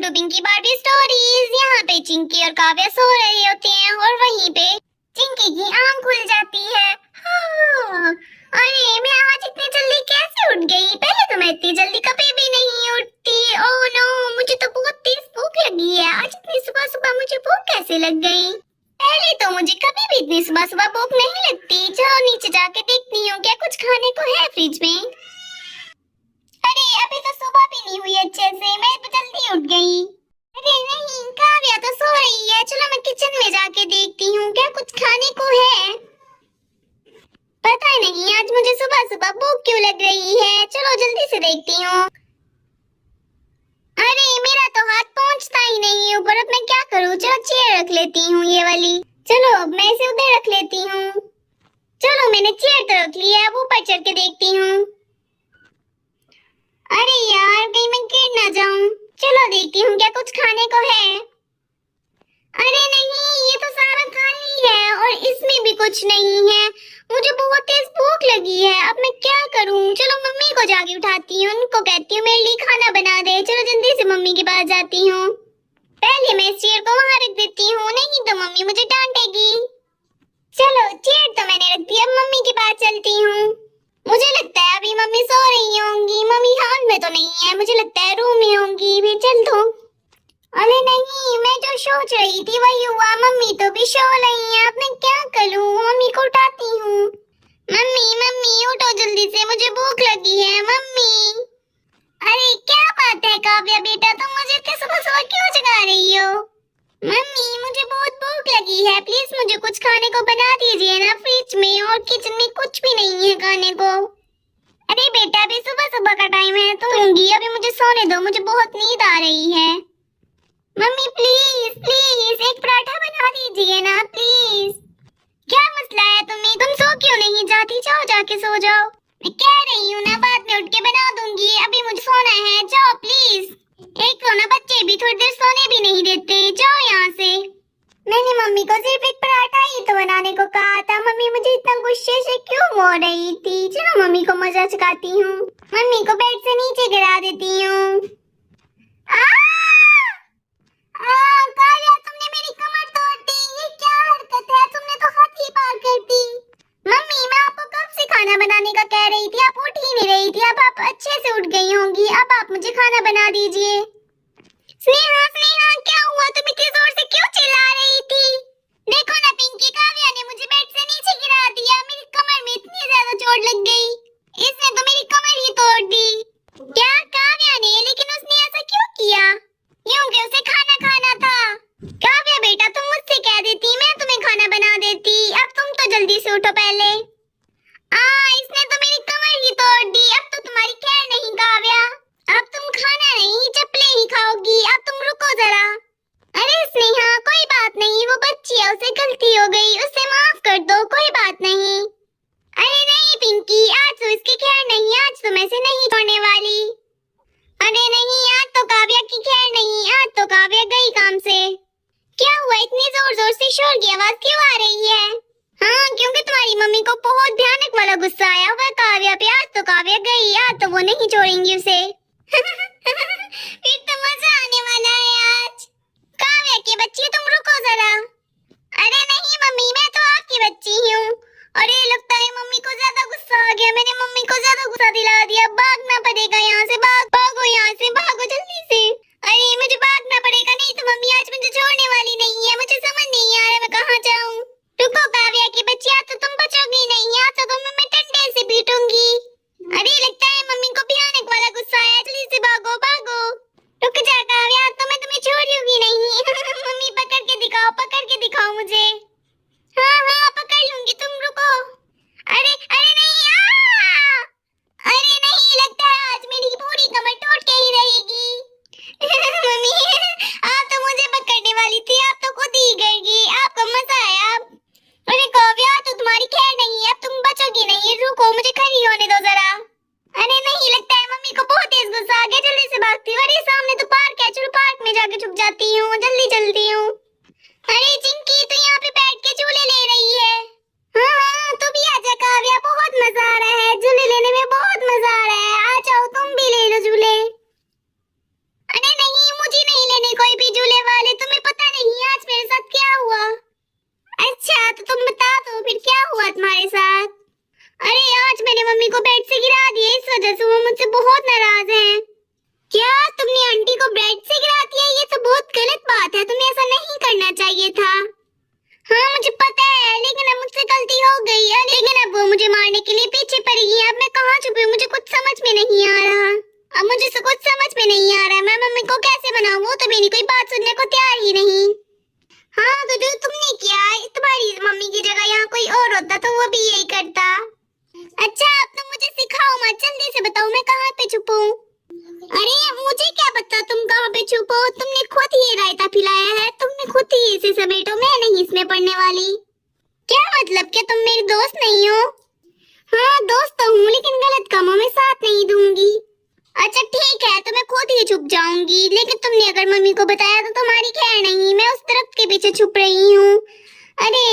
To Pinky Barbie stories. यहाँ पे चिंकी और काव्या सो रहे होते हैं और वहीं पे चिंकी की आंख खुल जाती है। हाँ, अरे मैं आज इतनी जल्दी कैसे उठ गई? पहले तो मैं इतनी जल्दी कभी भी नहीं उठती। ओह नो, मुझे तो बहुत तेज भूख लगी है। आज इतनी सुबह सुबह मुझे भूख कैसे लग गई? पहले तो मुझे कभी भी इतनी सुबह सुबह भूख नहीं लगती। चलो नीचे जाके देखती हूँ क्या कुछ खाने को है फ्रिज में। अरे अभी तो सुबह भी नहीं हुई अच्छे से, मैं तो जल्दी उठ गई। अरे नहीं, काव्या तो सो रही है। चलो मैं किचन में जाके देखती हूँ क्या कुछ खाने को है। पता नहीं आज मुझे सुबह सुबह भूख क्यों लग रही है। चलो जल्दी से देखती हूँ। अरे मेरा तो हाथ पहुँचता ही नहीं है ऊपर। अब मैं क्या करूँ? चलो चेयर रख लेती हूँ ये वाली। चलो अब मैं इसे उधर रख लेती हूँ। चलो मैंने चेयर तो रख ली है, अब ऊपर चढ़ के देखती हूँ। अरे यार कहीं मैं गिर ना जाऊं। चलो देखती हूँ क्या कुछ खाने को है। अरे नहीं, ये तो सारा खाली है और इसमें भी कुछ नहीं है। मुझे बहुत तेज भूख लगी है, अब मैं क्या करूँ? चलो मम्मी को जाके उठाती हूँ, उनको कहती हूँ मेरे लिए खाना बना दे। चलो जल्दी से मम्मी के पास जाती हूँ। पहले मैं इस चेयर को वहाँ रख देती हूँ, नहीं तो मम्मी मुझे डांटेगी। चलो चेयर तो मैंने रख दी, अब मम्मी के पास चलती हूँ। मुझे लगता है अभी मम्मी सो रही होंगी। मम्मी हॉल में तो नहीं है, मुझे लगता है रूम में होंगी। भी चल दो। अरे नहीं, मैं जो सोच रही थी वही हुआ। मम्मी तो भी सो रही है, अब मैं क्या करूं? मम्मी को उठाती हूँ। मम्मी मम्मी उठो जल्दी से, मुझे भूख लगी है। मम्मी। अरे क्या बात है काव्या बेटा, तुम मुझे इतनी सुबह सुबह क्यों जगा रही हो? मम्मी मुझे बहुत भूख लगी है, प्लीज मुझे कुछ खाने को बना दीजिए ना। फ्रिज में और किचन में कुछ भी नहीं है खाने को। अरे बेटा अभी सुबह सुबह का टाइम है, तो होंगी अभी मुझे सोने दो, मुझे बहुत नींद आ रही है। मम्मी प्लीज प्लीज एक पराठा बना दीजिए ना प्लीज। क्या मसला है तुम्हें? तुम सो क्यों नहीं जाती? जाओ जाके सो जाओ। मैं कह रही हूँ ना बाद में उठ के बना दूंगी, अभी मुझे सोना है। जाओ प्लीज। एक तो ना बच्चे भी थोड़ी देर सोने भी नहीं देते। जाओ यहाँ से। मैंने मम्मी को सिर्फ एक पराठा ही तो बनाने को कहा था। मम्मी मुझे इतना गुस्से से क्यों हो रही थी? चलो मम्मी को मजा चखाती हूँ। मम्मी को बेड से नीचे गिरा देती हूँ। काव्या तुमने मेरी कमर तोड़ दी। ये क्या हरकत है? तुमने तो हद ही पार कर दी। मम्मी मैं आपको कब से खाना बनाने का कह रही थी, आप उठ ही नहीं रही थी। अब आप अच्छे से उठ गई होंगी, अब आप मुझे खाना बना दीजिए। स्नेहा स्नेहा क्या हुआ? तुम इतनी जोर से क्यों चिल्ला रही थी? देखो ना पिंकी, काव्या ने मुझे बेड से नीचे गिरा दिया। मेरी कमर में इतनी ज्यादा चोट लग गई, इसने तो मेरी कमर ही तोड़ दी। क्या काव्या ने? लेकिन उसने ऐसा क्यों किया? क्योंकि उसे खाना खाना था। काव्या बेटा तुम मुझसे कह देती, मैं तुम्हें खाना बना देती। अब तुम तो जल्दी से उठो पहले। इसने तो मेरी कमर ही तोड़ दी। अब तो तुम्हारी खैर नहीं काव्या, अब तुम खाना नहीं चप्पलें ही खाओगी। अब तुम रुको जरा। अरे स्नेहा कोई बात नहीं, वो बच्ची है, उसे गलती हो गई, उसे माफ कर दो, कोई बात नहीं। अरे नहीं पिंकी, आज तो इसकी खैर नहीं, आज तो मैं इसे नहीं छोड़ने वाली। अरे नहीं, आज तो काव्या की खैर नहीं, आज तो काव्या गई काम से। क्या हुआ? इतनी जोर जोर से शोर की आवाज क्यों आ रही है? हाँ क्योंकि तुम्हारी मम्मी को बहुत भयानक वाला गुस्सा आया हुआ काव्या पे। आज तो काव्या गई, आज तो वो नहीं छोड़ेंगी उसे। फिर तो मजा आने वाला है आज। काव्या की बच्ची तुम रुको जरा। अरे नहीं मम्मी, मैं तो आपकी बच्ची हूँ। अरे लगता है मम्मी को ज्यादा गुस्सा आ गया, मैंने मम्मी को ज्यादा गुस्सा दिला दिया। भागना पड़ेगा यहाँ से, भागो यहाँ से, भागो जल्दी से। अरे मुझे भागना पड़ेगा, नहीं तो मम्मी आज मुझे छोड़ने वाली नहीं है। मुझे समझ नहीं आ रहा मैं कहाँ जाऊँ। रुको काव्या की बच्ची, आज तो तुम बचोगी नहीं, आज तो तुम्हें मैं डंडे से पीटूंगी। अरे लगता है मम्मी को भयानक वाला गुस्सा आया, जल्दी से भागो भागो। रुक जा काव्या, तो मैं तुम्हें छोड़ूंगी नहीं। मम्मी पकड़ के दिखाओ मुझे। हाँ हाँ पकड़ लूंगी, तुम रुको। अरे अरे नहीं, अरे नहीं, लगता है आज मेरी पूरी कमर टूट के ही रहेगी। मम्मी आप तो मुझे पकड़ने वाली थी, आप तो खुद ही गिर गई, आपको मजा आया। अरे काव्या तो तुम्हारी खैर नहीं है, अब तुम बचोगी नहीं। रुको मुझे खड़ी होने दो जरा। अरे नहीं, लगता है मम्मी को बहुत तेज गुस्सा आ गया, जल्दी से भागती हूँ। अरे सामने तो पार्क है, चलो पार्क में जाके छुप जाती हूँ, जल्दी चलती हूँ। अरे चिंकी तो यहाँ पे बैठ के झूले ले रही है। हाँ तू भी आजा काव्या, बहुत मजा आ रहा है, झूले लेने में बहुत मजा आ रहा है। आ जाओ तुम भी ले लो झूले। अरे नहीं मुझे नहीं लेने तो तुम बता दो फिर क्या हुआ तुम्हारे साथ। अरे आज मैंने मम्मी को बेड से गिरा दिया, इस वजह से वो मुझसे बहुत नाराज हैं। क्या तुमने आंटी को बेड से गिरा दिया? ये तो बहुत गलत बात है, तुम्हें ऐसा नहीं करना चाहिए था। हाँ मुझे पता है, लेकिन अब मुझसे गलती हो गई है। लेकिन अब वो मुझे मारने के लिए पीछे पड़ेगी। अब मैं कहाँ छुपी? मुझे कुछ समझ में नहीं आ रहा। अब मुझे से कुछ समझ में नहीं आ रहा है, मैं मम्मी को कैसे मनाऊं? वो तो मेरी कोई बात सुनने को तैयार ही नहीं। हाँ तो जो तुमने किया है, तुम्हारी मम्मी की जगह यहाँ कोई और होता तो वो भी यही करता। अच्छा अब तुम मुझे सिखाओ मत, जल्दी से बताओ मैं कहाँ पे छुपूं? अरे मुझे क्या पता तुम कहाँ पे छुपो, तुमने खुद ही रायता पिलाया है, तुमने खुद ही इसे समेटो, मैं नहीं इसमें पड़ने वाली। क्या मतलब, क्या तुम मेरी दोस्त नहीं हो? हाँ दोस्त तो हूँ, लेकिन गलत कामों में साथ नहीं दूंगी। अच्छा ठीक है, तो मैं खुद ही छुप जाऊंगी, लेकिन तुमने अगर मम्मी को बताया तो तुम्हारी खैर नहीं, मैं उस तरफ के पीछे छुप रही हूँ। अरे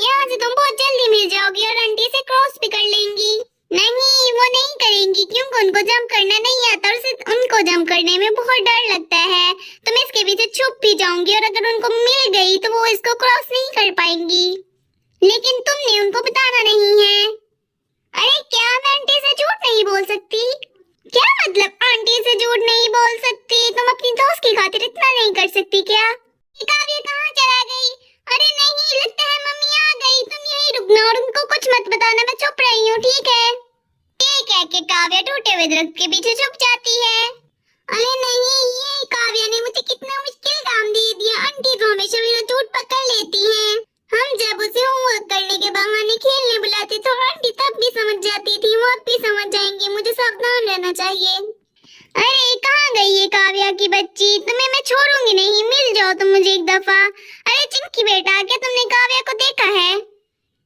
यहाँ से तुम बहुत जल्दी मिल जाओगी और आंटी से क्रॉस भी कर लेंगी। नहीं वो नहीं करेंगी, क्योंकि उनको जंप करना नहीं आता और सिर्फ उनको जंप करने में बहुत डर लगता है। तो मैं इसके पीछे छुप भी जाऊंगी और अगर उनको मिल गई तो वो इसको क्रॉस नहीं कर पाएंगी। लेकिन तुमने उनको बताना नहीं है। अरे क्या मैं आंटी से झूठ नहीं बोल सकती? क्या मतलब आंटी से झूठ नहीं बोल सकती? तुम अपनी दोस्त की खातिर इतना नहीं कर सकती क्या? काव्या कहाँ चला गई? अरे नहीं, लगता है मम्मी आ गई। तुम यहीं रुकना और उनको कुछ मत बताना, मैं चुप रही हूँ ठीक है? ठीक है कि काव्या टूटे हुए दरख्त के पीछे छुप जाती है। अरे नहीं, ये काव्या ने मुझे कितना मुश्किल काम दे दिया। आंटी तो हमेशा मेरा झूठ पकड़ लेती हैं। हम जब उसे होमवर्क करने के बहाने खेलने बुलाते तो आंटी तब भी समझ जाती थी, वो अब भी समझ जाएंगी। मुझे सावधान रहना चाहिए। अरे कहाँ गई ये काव्या की बच्ची? तुम्हें मैं छोड़ूंगी नहीं, मिल जाओ तुम मुझे एक दफा। अरे चिंकी बेटा, क्या तुमने काव्या को देखा है?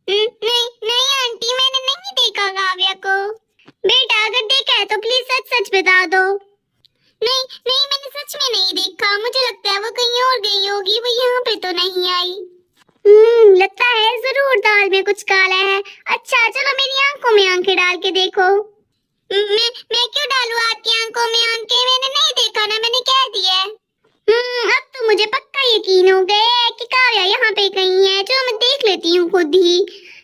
नहीं नहीं आंटी, मैंने नहीं देखा काव्या को। बेटा अगर देखा है तो प्लीज सच सच बता दो। नहीं नहीं, मैंने सच में नहीं देखा, मुझे लगता है वो कहीं और गई होगी, वो यहाँ पे तो नहीं आई। लगता है जरूर दाल में कुछ काला है। अच्छा चलो मेरी आंखों में आंखें डाल के देखो। मैं क्यों डालूं आपकी आंखों में आंखें? मैंने नहीं देखा ना, मैंने कह दिया। अब तो मुझे पक्का यकीन हो गया है कि काव्या यहाँ पे कहीं है। चलो मैं देख लेती हूँ खुद ही।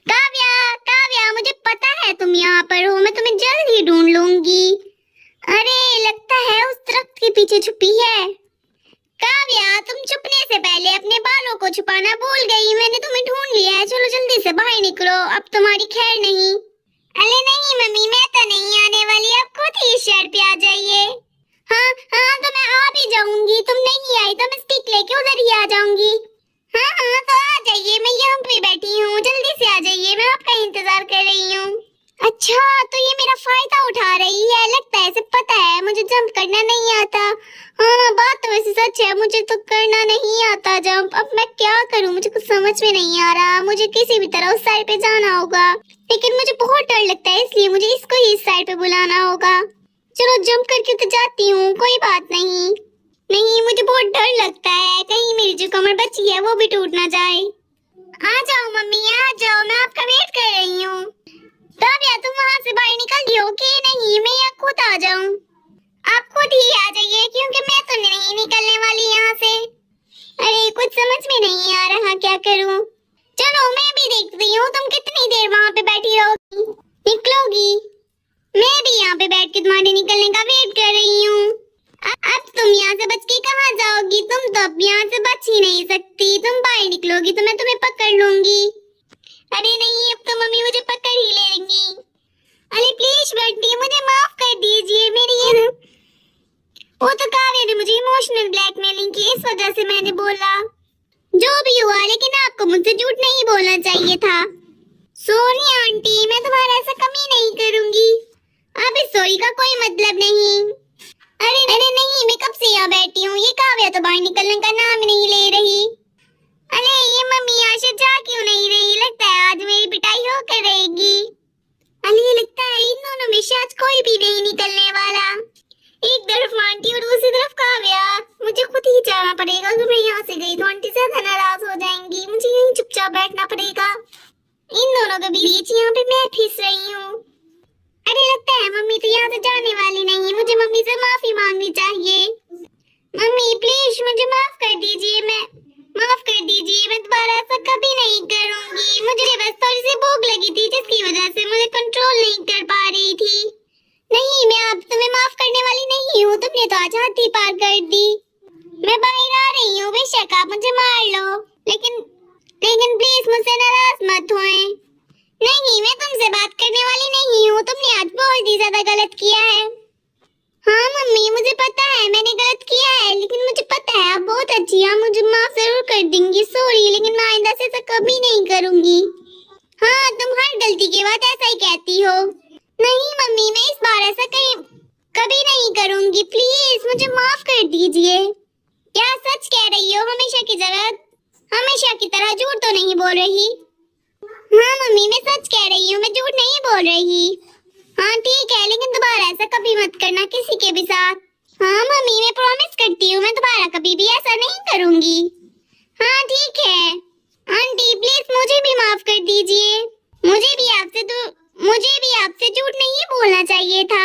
काव्या काव्या, मुझे पता है तुम यहाँ पर हो, मैं तुम्हें जल्द ही ढूंढ लूंगी। अरे लगता है उस दरख्त के पीछे छुपी है। काव्या तुम छुपने से पहले अपने बालों को छुपाना भूल गई, मैंने तुम्हें ढूंढ लिया है। चलो जल्दी से बाहर निकलो, अब तुम्हारी खैर नहीं। अरे नहीं मम्मी, मैं तो नहीं आने वाली, अब खुद ही इस शहर पे आ जाइए। हाँ हाँ तो मैं आ भी जाऊंगी, तुम नहीं आई तो मैं स्टिक लेके उधर ही आ जाऊंगी। हाँ हाँ तो आ जाइए, मैं यहाँ पे बैठी हूँ, जल्दी से आ जाइए, मैं आपका इंतजार कर रही हूँ। अच्छा तो ये मेरा फायदा उठा रही है, लगता है इसे पता है मुझे जंप करना नहीं आता। हाँ बात तो वैसे सच है, मुझे तो करना नहीं आता जंप। अब मैं क्या करूँ, मुझे कुछ समझ में नहीं आ रहा। मुझे किसी भी तरह उस साइड पे जाना होगा, लेकिन मुझे बहुत डर लगता है, इसलिए मुझे इसको ही इस साइड पे बुलाना होगा। चलो जंप करके तो जाती हूँ, कोई बात नहीं। नहीं मुझे बहुत डर लगता है, कहीं मेरी जो कमर बची है वो भी टूट ना जाए। आ जाओ मम्मी आ जाओ, मैं आपका वेट कर रही हूँ। काव्या तुम वहाँ से बाहर निकल गई हो कि नहीं? मैं यहाँ खुद आ जाऊँ? आप खुद ही आ जाइए, क्योंकि मैं तो नहीं निकलने वाली यहाँ से। अरे कुछ समझ में नहीं आ रहा, क्या करूँ? चलो मैं भी देखती हूँ तुम कितनी देर वहाँ पे बैठी रहोगी, निकलोगी। मैं भी यहाँ पे बैठ के तुम्हारे निकलने का वेट कर रही हूँ। अब तुम यहाँ से बच के कहाँ जाओगी? तुम तो अब यहाँ से बच ही नहीं सकती, तुम बाहर निकलोगी तो मैं तुम्हें पकड़ लूंगी। अरे नहीं, अब तो मम्मी मुझे पकड़ ही लेंगी। अरे प्लीज बंटी मुझे माफ कर दीजिए, मेरी ये वो तो काव्या ने मुझे इमोशनल ब्लैकमेलिंग की, इस वजह से मैंने बोला। जो भी हुआ, लेकिन आपको मुझसे झूठ नहीं बोलना चाहिए था। सॉरी आंटी, मैं तुम्हारा ऐसा कभी नहीं करूंगी। अब इस सॉरी का कोई मतलब नहीं। अरे नहीं, मैं कब से यहाँ बैठी हूँ, ये काव्या तो बाहर निकलने का नाम नहीं ले रही। अरे ये मम्मी यहाँ से जा क्यों नहीं रही? लगता है आज मेरी पिटाई होकर रहेगी। अरे लगता है इन दोनों में से आज कोई भी नहीं निकलने वाला। एक तरफ आंटी और दूसरी तरफ काव्या। मुझे खुद ही जाना पड़ेगा, अगर मैं यहाँ से गई तो आंटी ज्यादा नाराज हो जाएंगी। मुझे यहीं चुपचाप बैठना पड़ेगा। इन दोनों के बीच यहाँ पे मैं फिस रही हूँ। अरे लगता है मम्मी तो यहाँ से जाने वाली नहीं, मुझे मम्मी से माफी मांगनी चाहिए। मम्मी प्लीज मुझे माफ कर दीजिए। मैं माफ कर दीजिए, मैं दोबारा ऐसा कभी नहीं करूंगी। मुझे बस थोड़ी सी भूख लगी थी जिसकी वजह से मुझे कंट्रोल नहीं कर पा रही थी। नहीं, मैं अब तुम्हें माफ करने वाली नहीं हूँ। तुमने तो आज हद ही पार कर दी। मैं बाहर आ रही हूँ, बेशक आप मुझे मार लो, लेकिन प्लीज मुझसे नाराज मत होए। नहीं, मैं तुमसे बात करने वाली नहीं हूँ। तुमने आज बहुत ही ज्यादा गलत किया है। हाँ मम्मी, मुझे पता है मैंने गलत किया है, लेकिन मुझे पता है आप बहुत अच्छी हैं, मुझे माफ जरूर कर देंगी। सॉरी, लेकिन मैं आइंदा से ऐसा कभी नहीं करूंगी। हाँ, तुम हर गलती के बाद ऐसा ही कहती हो। नहीं मम्मी, मैं इस बार ऐसा कभी नहीं करूंगी। प्लीज मुझे माफ कर दीजिए। क्या सच कह रही हो? हमेशा की तरह झूठ तो नहीं बोल रही? हाँ मम्मी, मैं सच कह रही हूँ, मैं झूठ नहीं बोल रही। हाँ ठीक है, लेकिन दोबारा ऐसा कभी मत करना किसी के भी साथ। हाँ मम्मी, मैं प्रॉमिस करती हूँ, मैं दोबारा कभी भी ऐसा नहीं करूंगी। हाँ ठीक है। आंटी प्लीज मुझे भी माफ कर दीजिए। मुझे भी आपसे झूठ नहीं बोलना चाहिए था।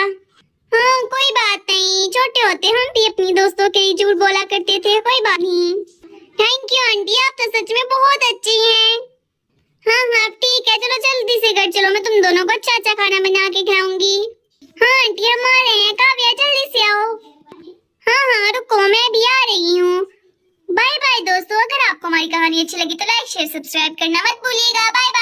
हाँ कोई बात नहीं, छोटे होते हम भी अपनी दोस्तों के लिए झूठ बोला करते थे। कोई बात नहीं। थैंक यू आंटी, आप तो सच में बहुत अच्छी हैं। हाँ हाँ ठीक है, चलो जल्दी से घर चलो, मैं तुम दोनों को अच्छा अच्छा खाना बना के खिलाऊंगी। हाँ आंटी, हम आ रहे हैं। काव्या जल्दी से आओ। हाँ हाँ रुको, मैं भी आ रही हूँ। बाय बाय दोस्तों, अगर आपको हमारी कहानी अच्छी लगी तो लाइक शेयर सब्सक्राइब करना मत भूलिएगा। Bye bye.